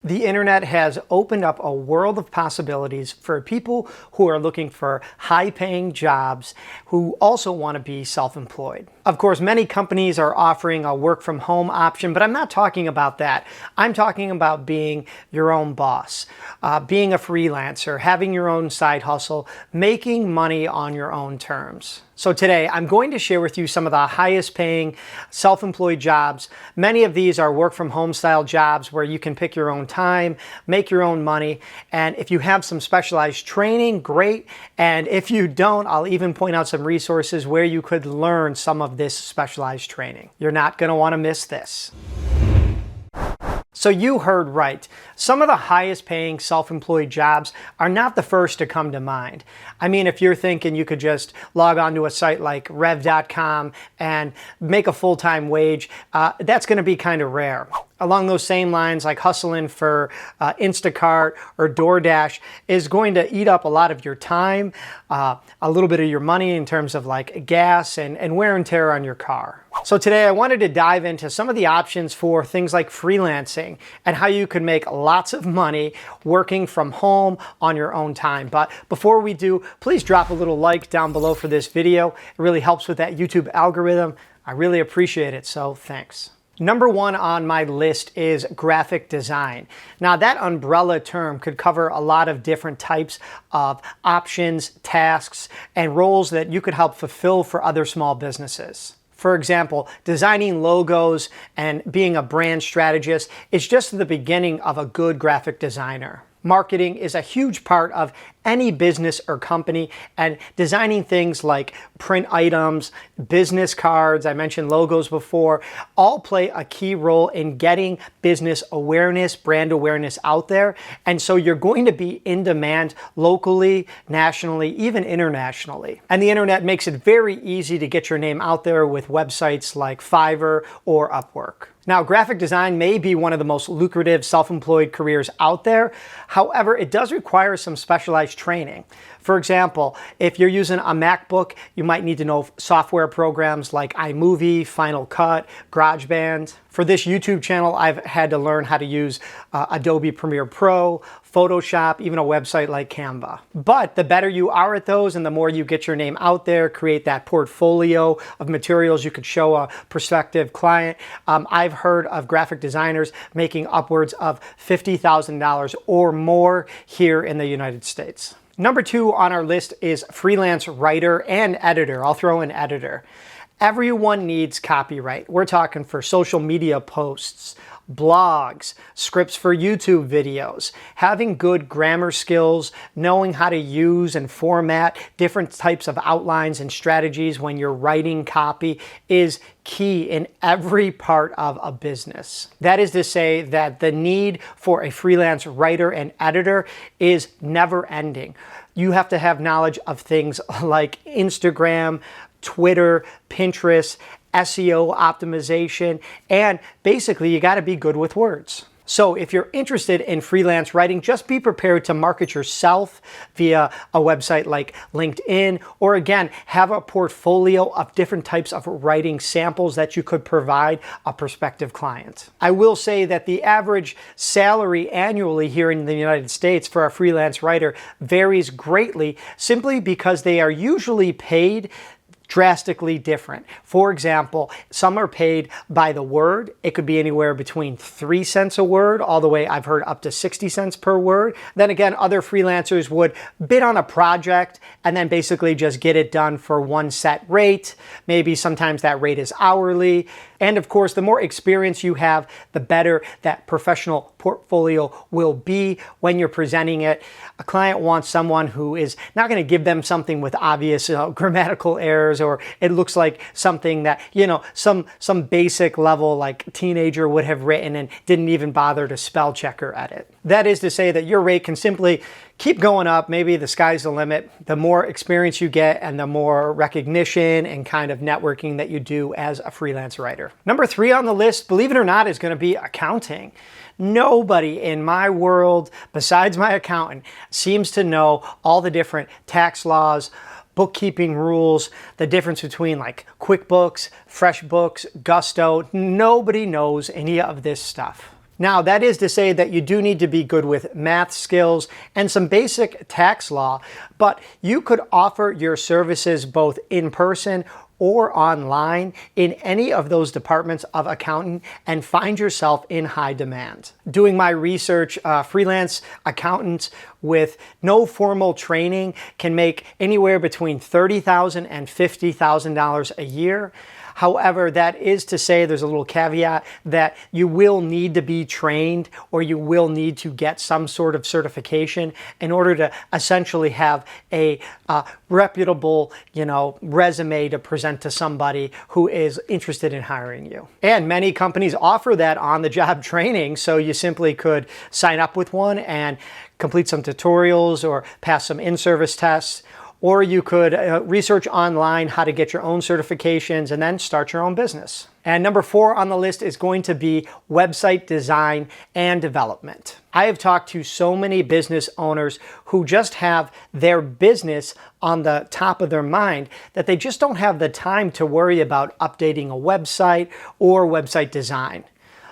The internet has opened up a world of possibilities for people who are looking for high-paying jobs who also want to be self-employed. Of course, many companies are offering a work-from-home option, but I'm not talking about that. I'm talking about being your own boss, being a freelancer, having your own side hustle, making money on your own terms. So today, I'm going to share with you some of the highest paying self-employed jobs. Many of these are work from home style jobs where you can pick your own time, make your own money. And if you have some specialized training, great. And if you don't, I'll even point out some resources where you could learn some of this specialized training. You're not going to want to miss this. So you heard right. Some of the highest paying self-employed jobs are not the first to come to mind. I mean, if you're thinking you could just log on to a site like rev.com and make a full-time wage, that's going to be kind of rare. Along those same lines, like hustling for Instacart or DoorDash is going to eat up a lot of your time, a little bit of your money in terms of like gas and wear and tear on your car. So today I wanted to dive into some of the options for things like freelancing and how you can make lots of money working from home on your own time. But before we do, please drop a little like down below for this video. It really helps with that YouTube algorithm. I really appreciate it, so thanks. Number one on my list is graphic design. Now that umbrella term could cover a lot of different types of options, tasks, and roles that you could help fulfill for other small businesses. For example, designing logos and being a brand strategist is just the beginning of a good graphic designer. Marketing is a huge part of any business or company, and designing things like print items, business cards, I mentioned logos before, all play a key role in getting business awareness, brand awareness out there. And so you're going to be in demand locally, nationally, even internationally. And the internet makes it very easy to get your name out there with websites like Fiverr or Upwork. Now, graphic design may be one of the most lucrative self-employed careers out there. However, it does require some specialized training. For example, if you're using a MacBook, you might need to know software programs like iMovie, Final Cut, GarageBand. For this YouTube channel, I've had to learn how to use Adobe Premiere Pro, Photoshop, even a website like Canva. But the better you are at those and the more you get your name out there, create that portfolio of materials you could show a prospective client. I've heard of graphic designers making upwards of $50,000 or more here in the United States. Number two on our list is freelance writer and editor. I'll throw in editor. Everyone needs copyright. We're talking for social media posts, blogs, scripts for YouTube videos. Having good grammar skills, knowing how to use and format different types of outlines and strategies when you're writing copy is key in every part of a business. That is to say that the need for a freelance writer and editor is never ending. You have to have knowledge of things like Instagram, Twitter, Pinterest, SEO optimization, and basically you got to be good with words. So if you're interested in freelance writing, just be prepared to market yourself via a website like LinkedIn, or again, have a portfolio of different types of writing samples that you could provide a prospective client. I will say that the average salary annually here in the United States for a freelance writer varies greatly simply because they are usually paid drastically different. For example, some are paid by the word. It could be anywhere between 3 cents a word, all the way I've heard up to 60 cents per word. Then again, other freelancers would bid on a project and then basically just get it done for one set rate. Maybe sometimes that rate is hourly. And of course, the more experience you have, the better that professional portfolio will be when you're presenting it. A client wants someone who is not going to give them something with obvious grammatical errors, or it looks like something that, some basic level like teenager would have written and didn't even bother to spell check or edit. That is to say that your rate can simply keep going up. Maybe the sky's the limit. The more experience you get and the more recognition and kind of networking that you do as a freelance writer. Number three on the list, believe it or not, is going to be accounting. Nobody in my world, besides my accountant, seems to know all the different tax laws, bookkeeping rules, the difference between like QuickBooks, FreshBooks, Gusto. Nobody knows any of this stuff. Now, that is to say that you do need to be good with math skills and some basic tax law, but you could offer your services both in person or online in any of those departments of accounting and find yourself in high demand. Doing my research, freelance accountants with no formal training can make anywhere between $30,000 and $50,000 a year. However, that is to say there's a little caveat that you will need to be trained or you will need to get some sort of certification in order to essentially have a reputable, resume to present to somebody who is interested in hiring you. And many companies offer that on-the-job training, so you simply could sign up with one and complete some tutorials or pass some in-service tests. Or you could research online how to get your own certifications and then start your own business. And number 4 on the list is going to be website design and development. I have talked to so many business owners who just have their business on the top of their mind that they just don't have the time to worry about updating a website or website design.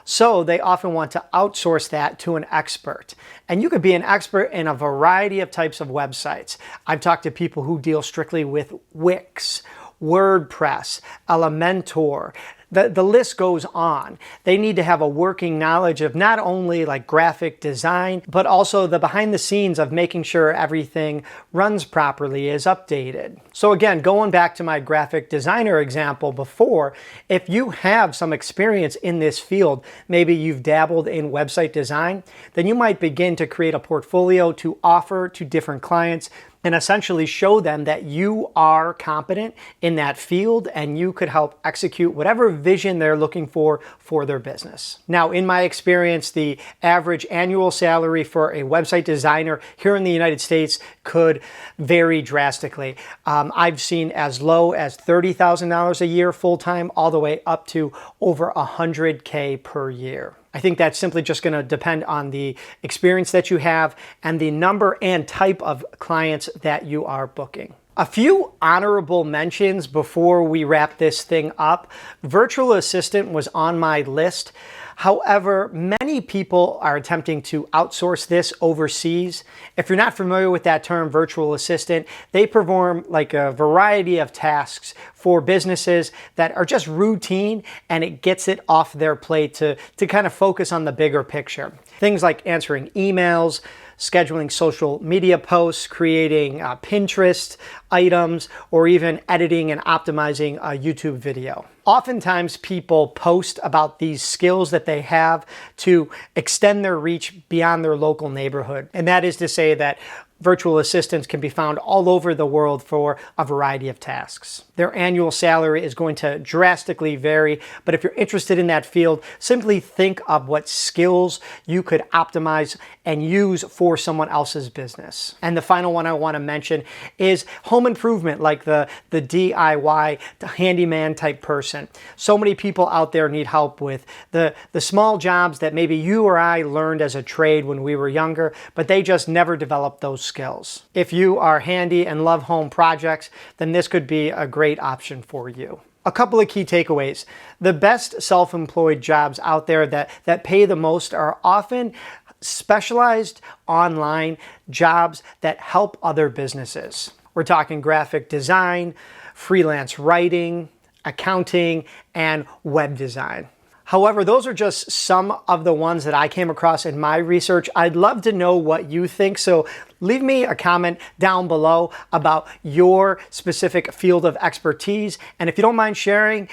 So they often want to outsource that to an expert. And you could be an expert in a variety of types of websites. I've talked to people who deal strictly with Wix, WordPress, Elementor. The list goes on. They need to have a working knowledge of not only like graphic design, but also the behind the scenes of making sure everything runs properly, is updated. So again, going back to my graphic designer example before, if you have some experience in this field, maybe you've dabbled in website design, then you might begin to create a portfolio to offer to different clients and essentially show them that you are competent in that field and you could help execute whatever vision they're looking for their business. Now, in my experience, the average annual salary for a website designer here in the United States could vary drastically. I've seen as low as $30,000 a year full-time, all the way up to over $100K per year. I think that's simply just going to depend on the experience that you have and the number and type of clients that you are booking. A few honorable mentions before we wrap this thing up. Virtual assistant was on my list. However, many people are attempting to outsource this overseas. If you're not familiar with that term, virtual assistant, they perform like a variety of tasks for businesses that are just routine, and it gets it off their plate to kind of focus on the bigger picture. Things like answering emails, scheduling social media posts, creating Pinterest items, or even editing and optimizing a YouTube video. Oftentimes people post about these skills that they have to extend their reach beyond their local neighborhood. And that is to say that virtual assistants can be found all over the world for a variety of tasks. Their annual salary is going to drastically vary, but if you're interested in that field, simply think of what skills you could optimize and use for someone else's business. And the final one I want to mention is home improvement, like the DIY, the handyman type person. So many people out there need help with the small jobs that maybe you or I learned as a trade when we were younger, but they just never developed those skills. If you are handy and love home projects, then this could be a great option for you. A couple of key takeaways. The best self-employed jobs out there that pay the most are often specialized online jobs that help other businesses. We're talking graphic design, freelance writing, accounting, and web design. However, those are just some of the ones that I came across in my research. I'd love to know what you think, so leave me a comment down below about your specific field of expertise. And if you don't mind sharing,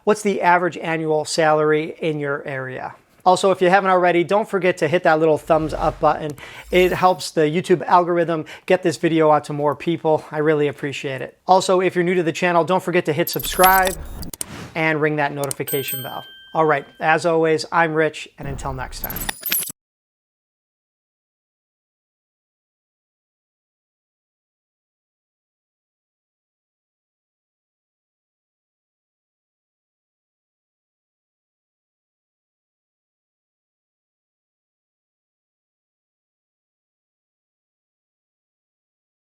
what's the average annual salary in your area? Also, if you haven't already, don't forget to hit that little thumbs up button. It helps the YouTube algorithm get this video out to more people. I really appreciate it. Also, if you're new to the channel, don't forget to hit subscribe and ring that notification bell. All right, as always, I'm Rich, and until next time.